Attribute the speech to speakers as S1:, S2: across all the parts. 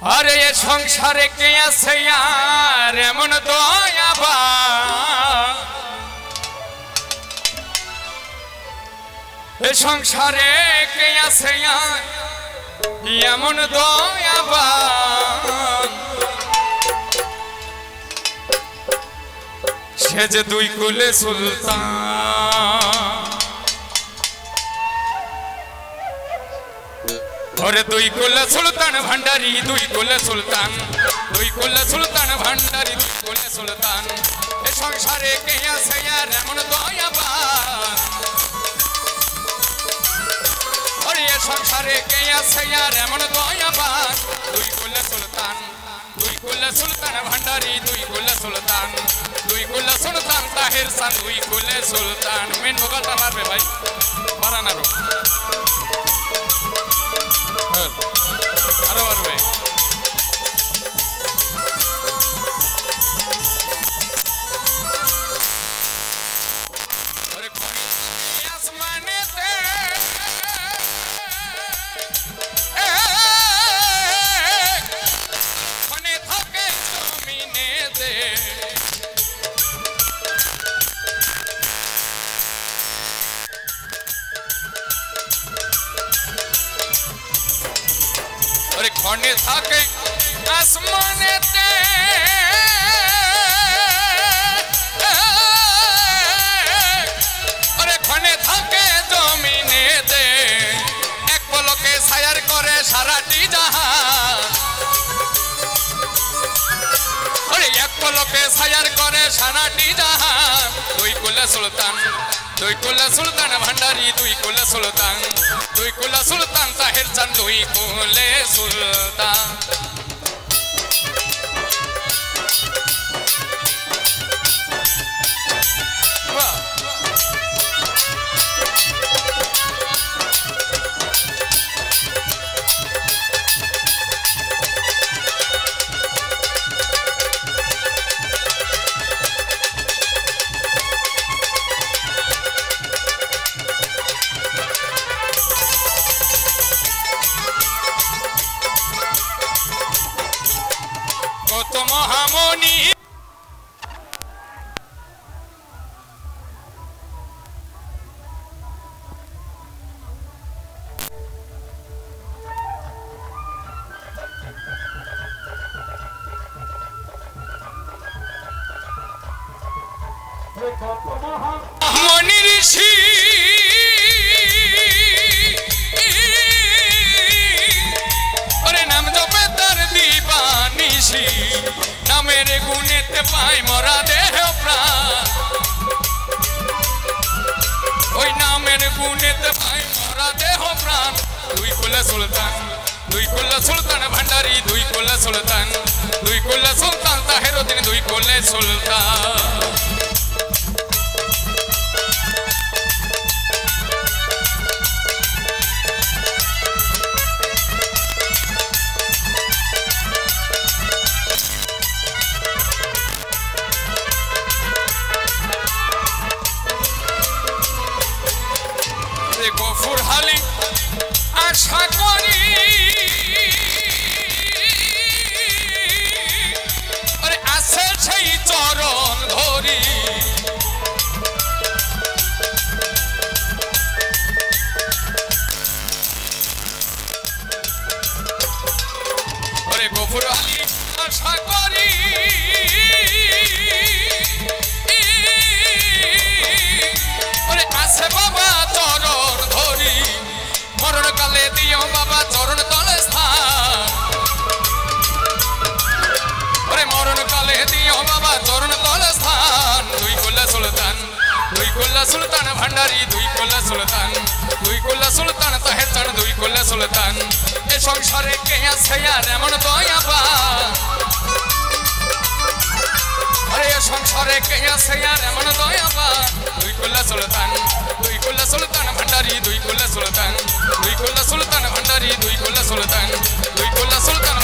S1: আরে এ সংসারে কে আছে আর এমন দয়াবান এ সংসারে কে আছে আর এমন দয়াবান সে যে দুই কুলে সুলতান ওরে দুই কুলে সুলতান ভান্ডারি দুই কুলে সুলতান ভান্ডারি দুই কুলে সুলতান এ সংসারে কে আছে আর এমন দয়াবান ওরে এ সংসারে কে আছে আর এমন দয়াবান দুই কুলে সুলতান ভান্ডারি দুই কুলে সুলতান তাহের সান দুই কুলে সুলতান মেন ভোকালটা মারবে ভাই বারানারো আরো মারবে खने थाके आसमानेते अरे खने थाके जमीनेते एक पलके सायर करे साराटी जहान अरे एक पलके सायर करे साराटी जहान दुई कुले सुल्तान भांडारी दुई कुले सुल्तान ताहिर चांद दुई कुले सुल्तान महामनी मनी ऋषि अरे नाम जपे तार दीवानिशी मेरे गुने ते पाए मोरा देह प्राण ओई ना मेरे गुने ते पाए मोरा देह प्राण दुई कुले सुल्तान भांडारी दुई कुले सुल्तान ताहेरो दिन दुई कुले सुल्तान गफुर हाली आशा करी अरे आसे छई चरण धरी अरे गफुर हाली आशा करी अरे आसे बाबा मरण काले दियो बाबा चरण तले स्थान अरे मरण काले दियो बाबा चरण तले स्थान दुई कुले सुल्तान भांडारी दुई कुले सुल्तान ताहेर चांद दुई कुले सुल्तान ए संसारे के आछे आर एमन दयाबान अरे संसारे के आछे आर एमन दयाबान दुई कुले सुल्तान भांडारी दुई कुले सुल्तान भांडारी दुई कुले सुल्तान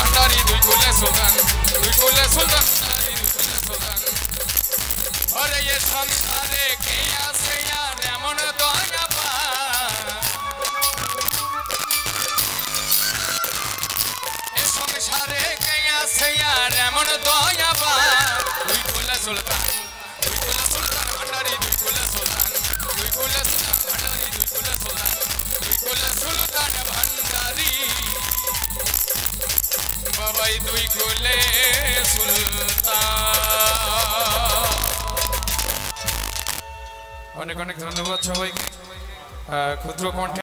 S1: भांडारी दुई कुले सुल्तान अरे ये संसारे के आछे आर एमन दयाबान ए संसारे কুলে সুলতান ভান্ডারি দুই কুলে সুলতান ভান্ডারি বাবাই দুই কুলে সুলতান। অনেক অনেক ধন্যবাদ সবাইকে। ক্ষুদ্র কণ্ঠে